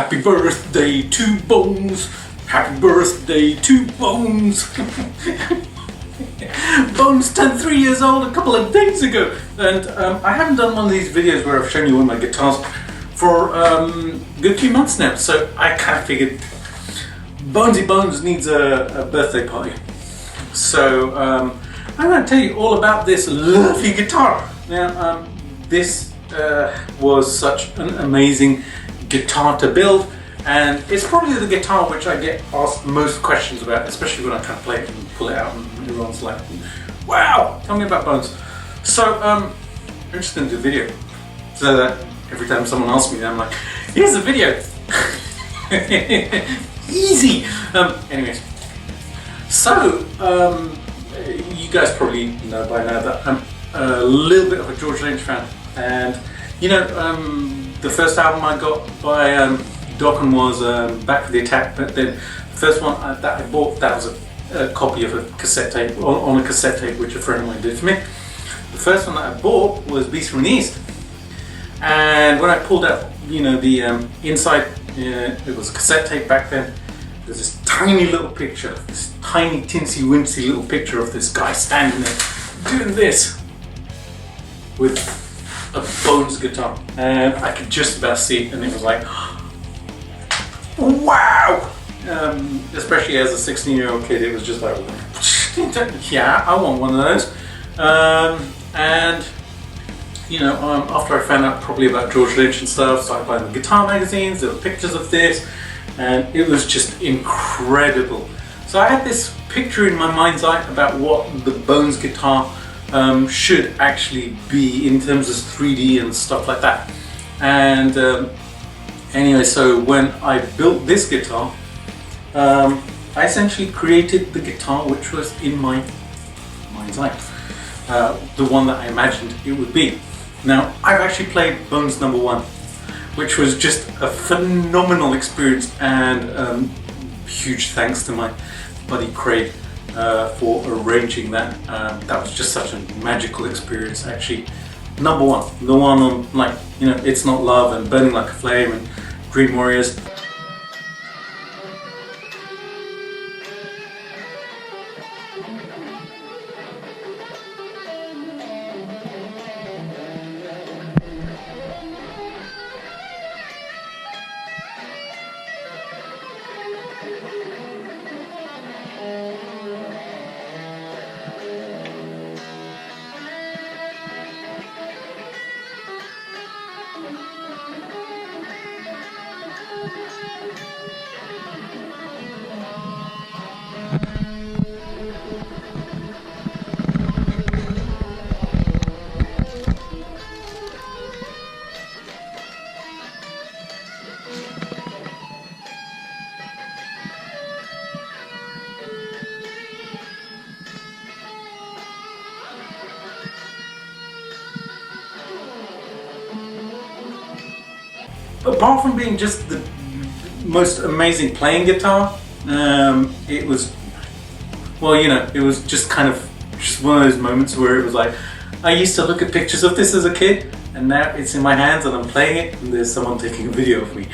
Happy birthday to Bones! Happy birthday to Bones! Bones turned 3 years old a couple of days ago, and I haven't done one of these videos where I've shown you one of my guitars for a good few months now, so I kind of figured Bonesy Bones needs a birthday party. So I'm going to tell you all about this lovely guitar. Now this was such an amazing guitar to build, and it's probably the guitar which I get asked most questions about, especially when I try to play it and pull it out and everyone's like, wow, tell me about Bones. So I'm just going to do a video so that every time someone asks me, I'm like, here's a video. Easy. Anyways, so you guys probably know by now that I'm a little bit of a George Lynch fan, and you know, the first album I got by Dokken was Back for the Attack, but then the first one that I bought, that was a copy of a cassette tape, on a cassette tape which a friend of mine did for me. The first one that I bought was Beast from the East, and when I pulled out, you know, the inside, it was a cassette tape back then. There's this tiny little picture, this tiny tinsy wincy little picture of this guy standing there doing this with a Bones guitar, and I could just about see it, and it was like, wow! Especially as a 16-year-old kid, it was just like, yeah, I want one of those. And you know, after I found out probably about George Lynch and stuff, started buying the guitar magazines, there were pictures of this, and it was just incredible. So I had this picture in my mind's eye about what the Bones guitar should actually be in terms of 3D and stuff like that. And anyway, so when I built this guitar, I essentially created the guitar which was in my mind's eye, the one that I imagined it would be. Now, I've actually played Bones #1, which was just a phenomenal experience, and huge thanks to my buddy Craig for arranging that. That was just such a magical experience, actually. #1, the one on, like, you know, It's Not Love and Burning Like a Flame and Dream Warriors. Apart from being just the most amazing playing guitar, it was, well, you know, it was just kind of just one of those moments where it was like, I used to look at pictures of this as a kid, and now it's in my hands and I'm playing it, and there's someone taking a video of me.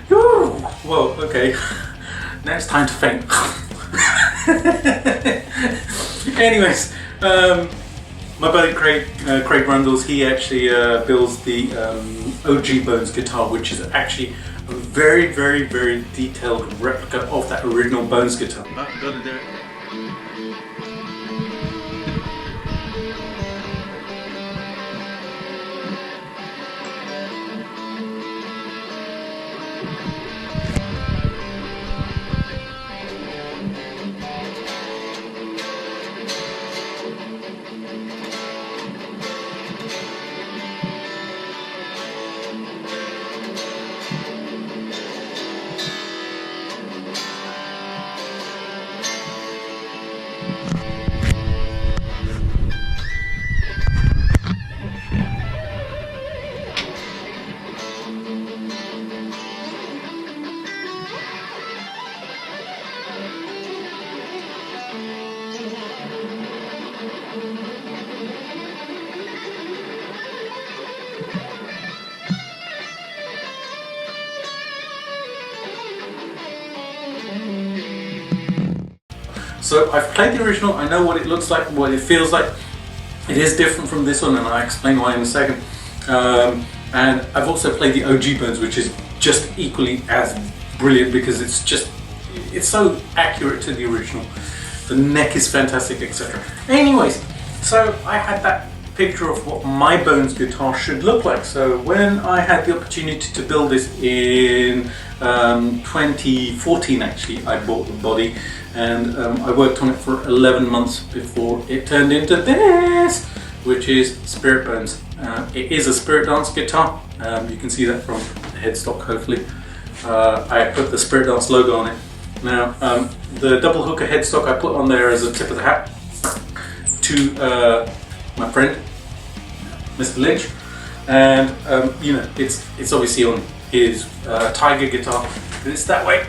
Woo! Whoa, okay. Now it's time to faint. Anyways, my buddy Craig Rundles, he actually builds the OG Bones guitar, which is actually a very, very, very detailed replica of that original Bones guitar. Gotta do it. So I've played the original, I know what it looks like, what it feels like. It is different from this one, and I'll explain why in a second. And I've also played the OG Bones, which is just equally as brilliant because it's so accurate to the original. The neck is fantastic, etc. Anyways, so I had that picture of what my Bones guitar should look like. So when I had the opportunity to build this in 2014, actually, I bought the body, and I worked on it for 11 months before it turned into this, which is Spirit Bones. It is a Spirit Dance guitar. You can see that from the headstock, hopefully. I put the Spirit Dance logo on it. Now, the double hooker headstock I put on there as a tip of the hat to my friend, Mr. Lynch, and you know, it's obviously on his Tiger guitar. It's that way.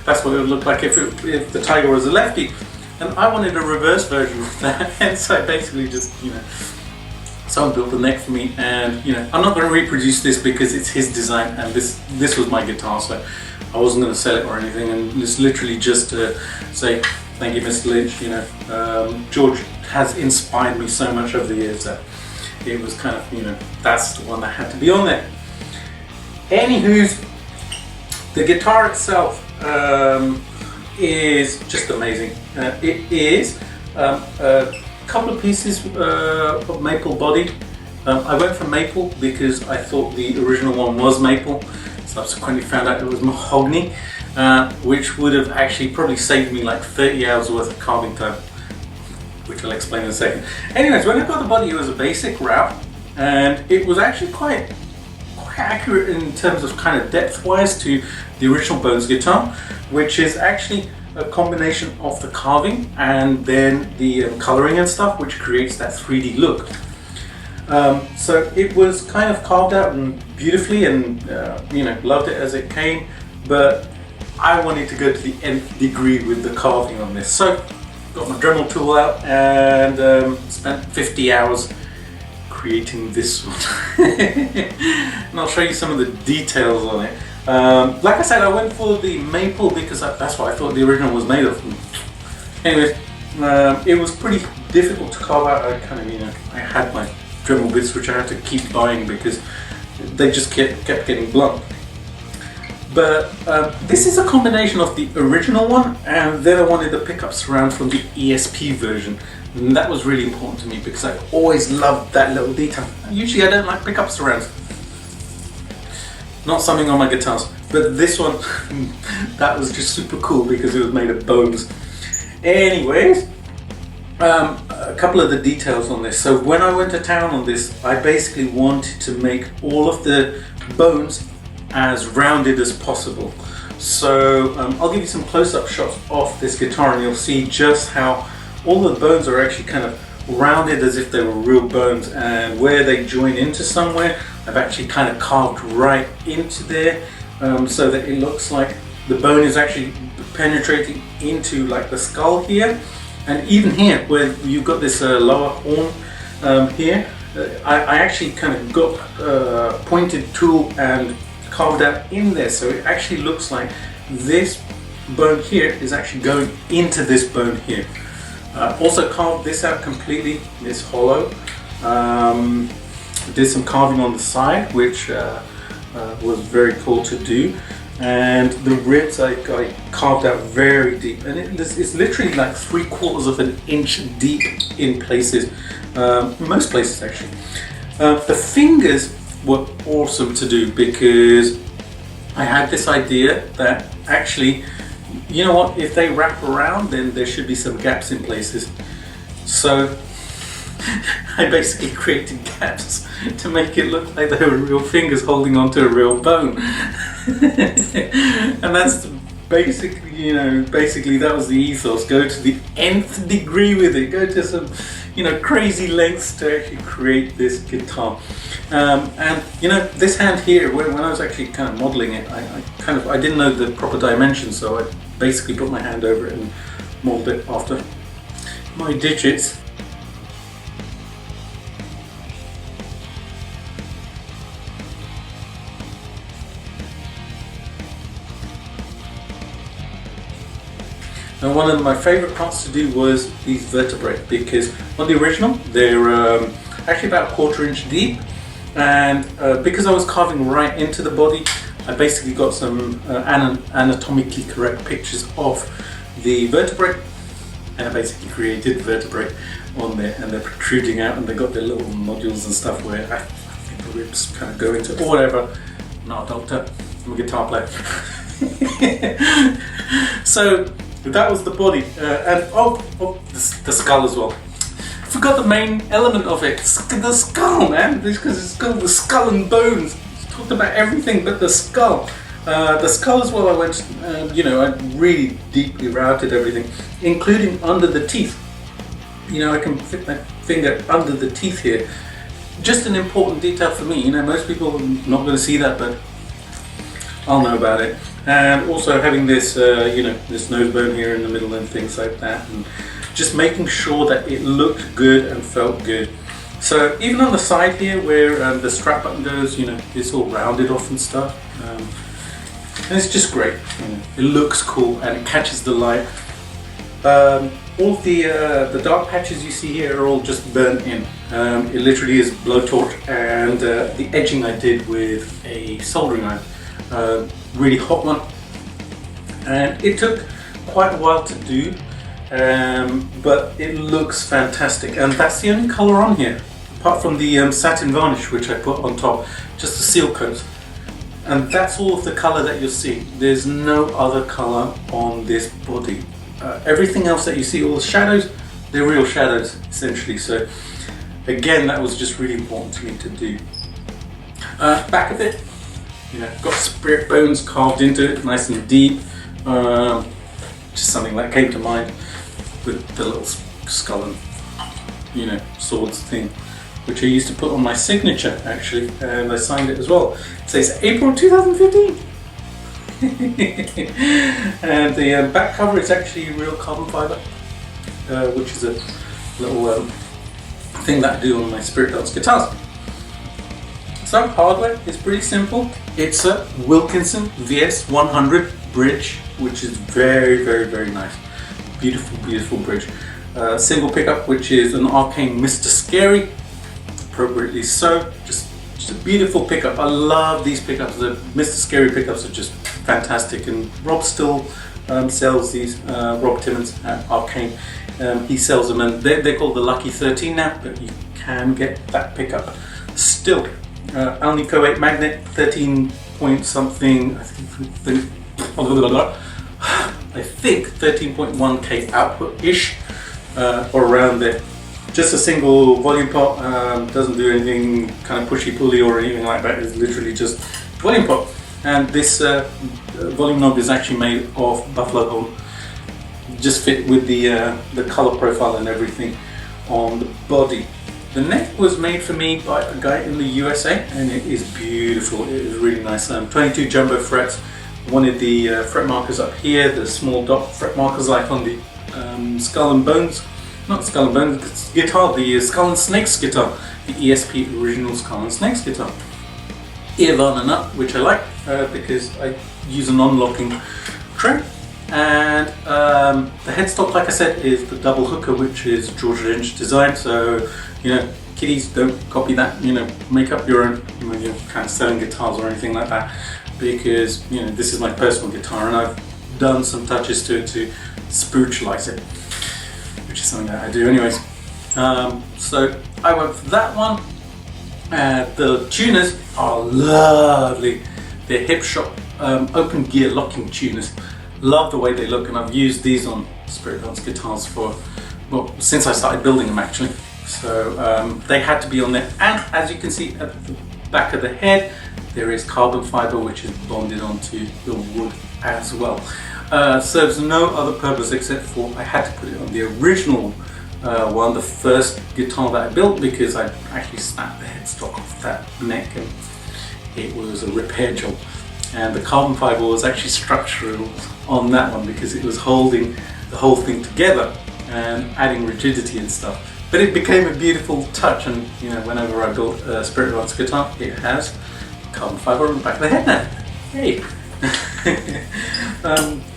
That's what it would look like if the Tiger was a lefty, and I wanted a reverse version of that, and so I basically just, you know, someone built the neck for me, and you know, I'm not going to reproduce this because it's his design, and this was my guitar, so I wasn't going to sell it or anything, and it's literally just to say thank you, Mr. Lynch. You know, George has inspired me so much over the years that it was kind of, you know, that's the one that had to be on there. Anywho's, the guitar itself is just amazing. It is a couple of pieces of maple body. I went for maple because I thought the original one was maple. Subsequently found out it was mahogany, which would have actually probably saved me like 30 hours worth of carving time, which I'll explain in a second. Anyways, when I got the body, it was a basic route, and it was actually quite accurate in terms of kind of depth wise to the original Bones guitar, which is actually a combination of the carving and then the coloring and stuff, which creates that 3D look. So it was kind of carved out and beautifully, and you know, loved it as it came, but I wanted to go to the nth degree with the carving on this. So got my Dremel tool out and spent 50 hours creating this one. And I'll show you some of the details on it. Like I said, I went for the maple because that's what I thought the original was made of. Anyways, it was pretty difficult to carve out. I kind of, you know, I had my Dremel bits which I had to keep buying because they just kept getting blunt. But this is a combination of the original one, and then I wanted the pickup surround from the ESP version, and that was really important to me because I always loved that little detail. Usually I don't like pickup surrounds, not something on my guitars, but this one that was just super cool because it was made of bones. Anyways, a couple of the details on this. So when I went to town on this, I basically wanted to make all of the bones as rounded as possible. So I'll give you some close-up shots of this guitar, and you'll see just how all the bones are actually kind of rounded as if they were real bones, and where they join into somewhere, I've actually kind of carved right into there, so that it looks like the bone is actually penetrating into like the skull here, and even here where you've got this lower horn here, I actually kind of got a pointed tool and carved out in there, so it actually looks like this bone here is actually going into this bone here. Also carved this out completely, it's hollow. Did some carving on the side, which was very cool to do, and the ribs I carved out very deep, and it's literally like 3/4 of an inch deep in places, most places actually. The fingers were awesome to do because I had this idea that actually, you know what, if they wrap around, then there should be some gaps in places. So I basically created gaps to make it look like they were real fingers holding onto a real bone. And that's basically, you know, that was the ethos. Go to the nth degree with it. Go to some, you know, crazy lengths to actually create this guitar. And you know, this hand here, when I was actually kind of modeling it, I didn't know the proper dimensions, so I basically put my hand over it and modeled it after my digits. And one of my favourite parts to do was these vertebrae, because on the original they're actually about a 1/4 inch deep, and because I was carving right into the body, I basically got some anatomically correct pictures of the vertebrae, and I basically created vertebrae on there, and they're protruding out, and they got their little nodules and stuff where I think the ribs kind of go into, or whatever. I'm not a doctor, I'm a guitar player. So that was the body, and the skull as well. I forgot the main element of it, the skull, man, because it's got the skull and bones. Talked about everything but the skull. The skull as well, I went, I really deeply routed everything, including under the teeth. I can fit my finger under the teeth here. Just an important detail for me. Most people are not going to see that, but I'll know about it. And also having this, this nose bone here in the middle and things like that, and just making sure that it looked good and felt good. So even on the side here where the strap button goes, it's all rounded off and stuff. And it's just great. It looks cool and it catches the light. All the dark patches you see here are all just burnt in. It literally is blowtorch, and the edging I did with a soldering iron. Really hot one. And it took quite a while to do, but it looks fantastic. And that's the only colour on here, apart from the satin varnish which I put on top, just a seal coat. And that's all of the colour that you'll see. There's no other colour on this body. Everything else that you see, all the shadows, they're real shadows essentially. So again, that was just really important to me to do. Back of it, got spirit bones carved into it, nice and deep. Just something that came to mind with the little skull and swords thing, which I used to put on my signature actually, and I signed it as well. It says April 2015. And the back cover is actually real carbon fibre, which is a little thing that I do on my Spirit Dance guitars. So hardware is pretty simple. It's a Wilkinson VS100 bridge, which is very, very, very nice. Beautiful, beautiful bridge. Single pickup, which is an Arcane Mr. Scary, appropriately so. Just a beautiful pickup. I love these pickups. The Mr. Scary pickups are just fantastic, and Rob still sells these. Rob Timmons at Arcane, he sells them, and they're called the Lucky 13 now, but you can get that pickup still. Alnico 8 magnet, 13 point something, I think 13.1k output-ish, or around there. Just a single volume pot, doesn't do anything kind of pushy-pulley or anything like that. It's literally just volume pot. And this volume knob is actually made of buffalo bone, just fit with the color profile and everything on the body. The neck was made for me by a guy in the USA, and it is beautiful. It is really nice. 22 jumbo frets. Wanted the fret markers up here, the small dot fret markers like on the Skull and Bones, not Skull and Bones guitar, the Skull and Snakes guitar, the ESP original Skull and Snakes guitar. Ear varna nut, which I like because I use a non-locking tray. And the headstock, like I said, is the double hooker, which is George Lynch design. So, kiddies, don't copy that. Make up your own when you're kind of selling guitars or anything like that. Because this is my personal guitar, and I've done some touches to it to spiritualize it, which is something that I do anyways. So I went for that one. The tuners are lovely. They're hip shop open gear locking tuners. Love the way they look, and I've used these on Spirit Dance guitars since I started building them actually. So they had to be on there, and as you can see at the back of the head, there is carbon fiber which is bonded onto the wood as well. Serves no other purpose except for I had to put it on the original one, the first guitar that I built, because I actually snapped the headstock off that neck and it was a repair job. And the carbon fiber was actually structural on that one because it was holding the whole thing together and adding rigidity and stuff. But it became a beautiful touch, and whenever I build a Spirit Dance guitar, it has carbon fiber on the back of the head now. Hey,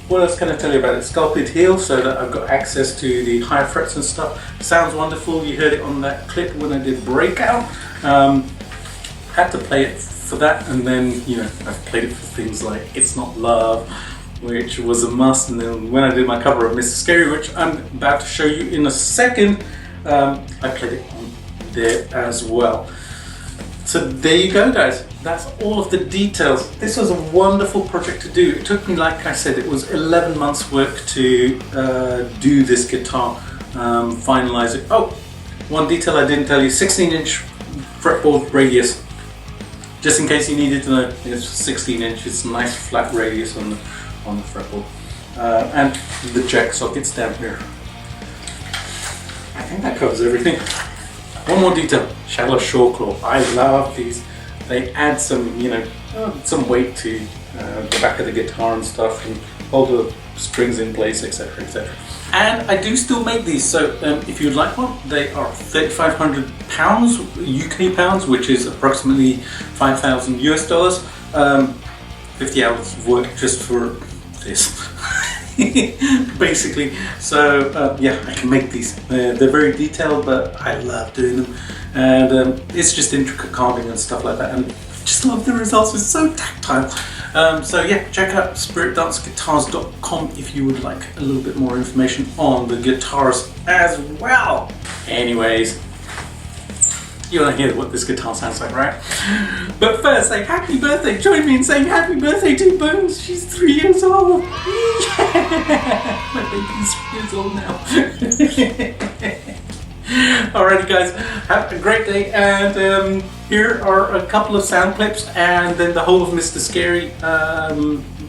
What else can I tell you about it? Sculpted heel, so that I've got access to the higher frets and stuff. Sounds wonderful. You heard it on that clip when I did Breakout. Had to play it for that, and then, you know, I've played it for things like It's Not Love, which was a must, and then when I did my cover of Mr. Scary, which I'm about to show you in a second, I played it on there as well. So there you go, guys. That's all of the details. This was a wonderful project to do. It took me, like I said, it was 11 months work to do this guitar, finalize it. Oh, one detail I didn't tell you, 16-inch fretboard radius. Just in case you needed to know, it's 16 inches, nice flat radius on the fretboard. And the jack sockets down here. I think that covers everything. One more detail, shallow shore claw. I love these. They add some, you know, some weight to the back of the guitar and stuff, and hold the strings in place, etc., etc. And I do still make these, so if you'd like one, they are £3,500 UK pounds, which is approximately 5,000 US dollars. 50 hours of work just for this. Basically, so yeah, I can make these. They're very detailed, but I love doing them, and it's just intricate carving and stuff like that, and I just love the results. It's so tactile. So yeah, check out spiritdanceguitars.com if you would like a little bit more information on the guitars as well. Anyways, you want to hear what this guitar sounds like, right? But first, say happy birthday. Join me in saying happy birthday to Bones. She's 3 years old. Yeah! My baby's 3 years old now. Alrighty, guys, have a great day. And here are a couple of sound clips, and then the whole of Mr. Scary,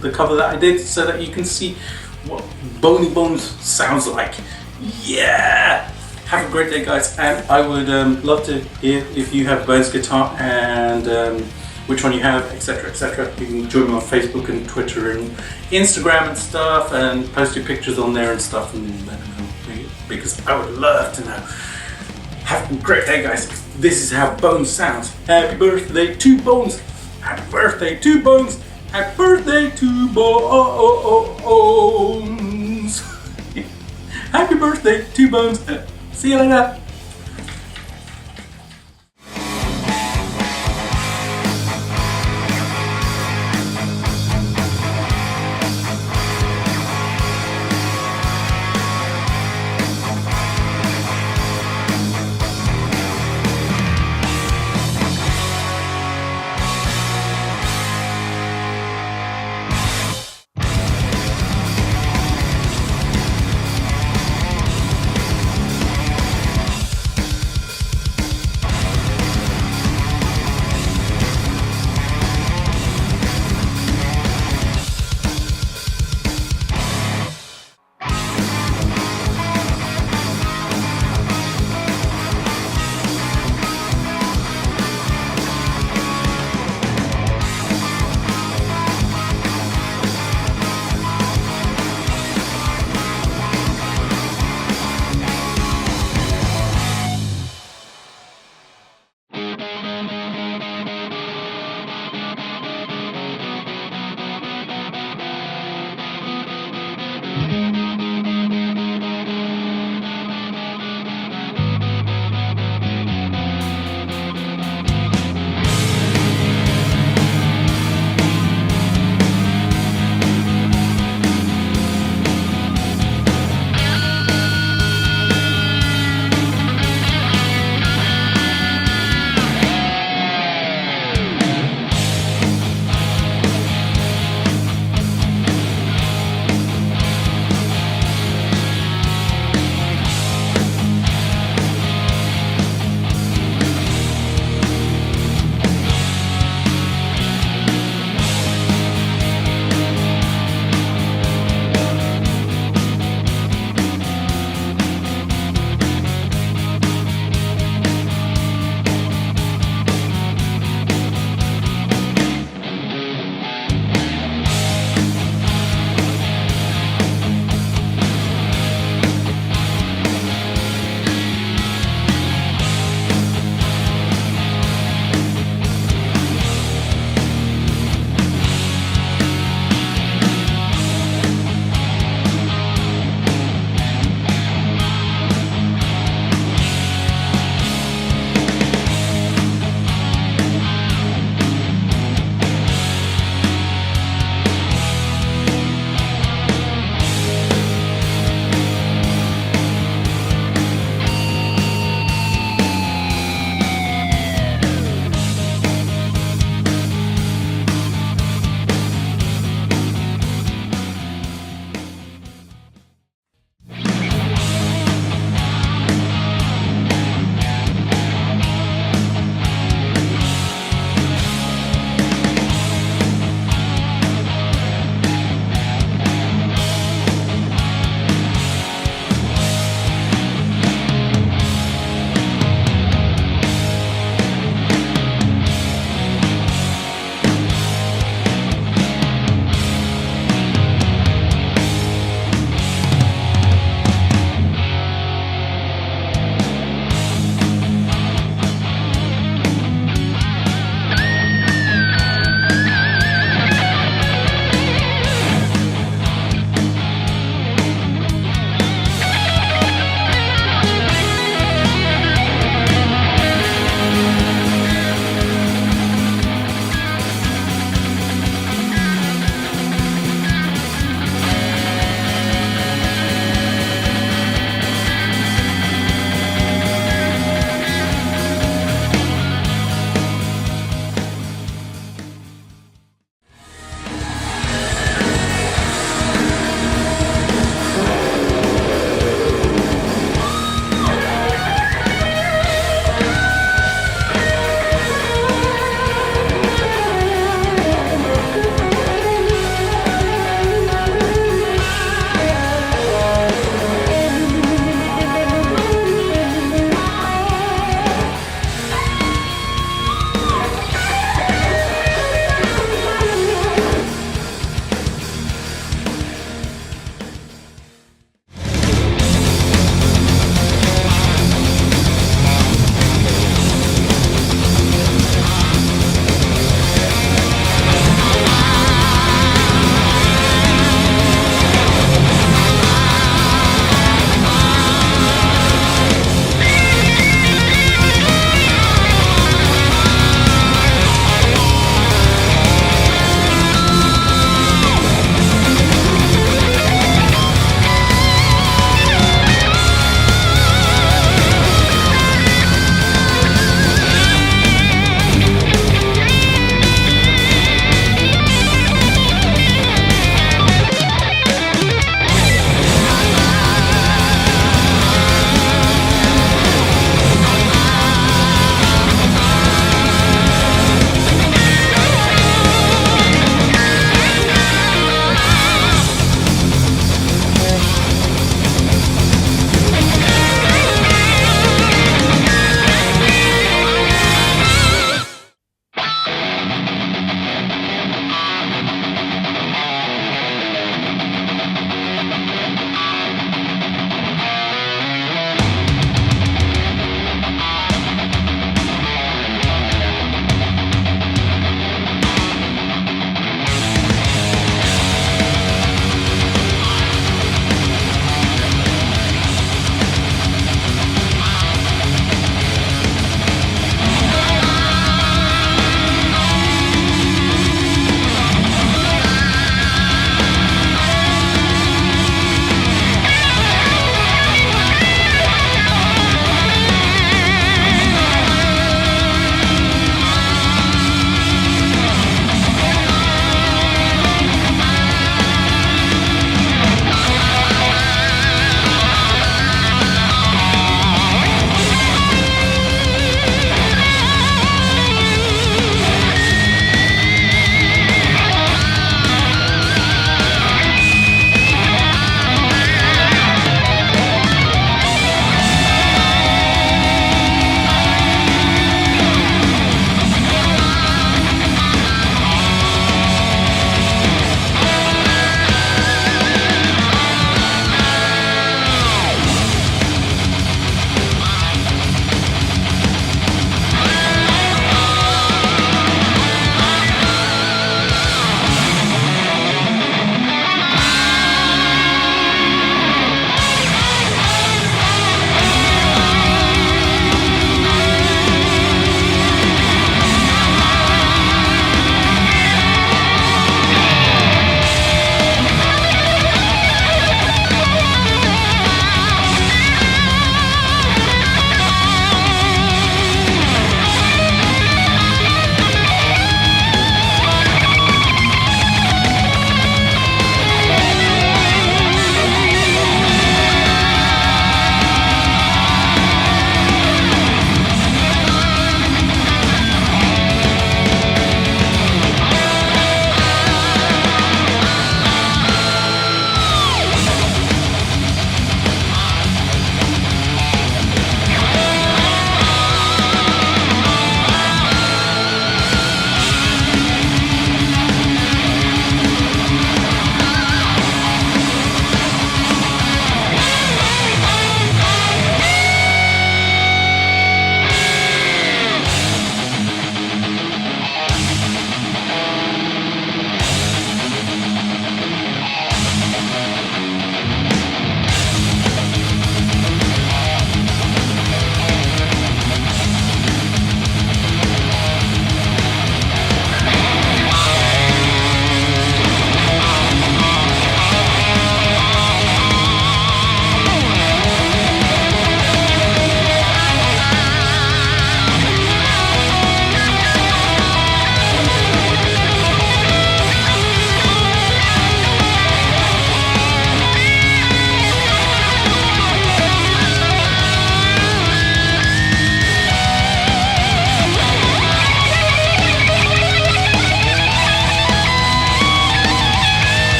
the cover that I did, so that you can see what Bony Bones sounds like. Yeah! Have a great day, guys, and I would love to hear if you have Bones guitar and which one you have, etc., etc. You can join me on Facebook and Twitter and Instagram and stuff, and post your pictures on there and stuff, and let me know, because I would love to know. Have a great day, guys. This is how Bones sounds. Happy birthday to Bones. Happy birthday to Bones. Happy birthday to Bones. Happy birthday to Bones. See you later.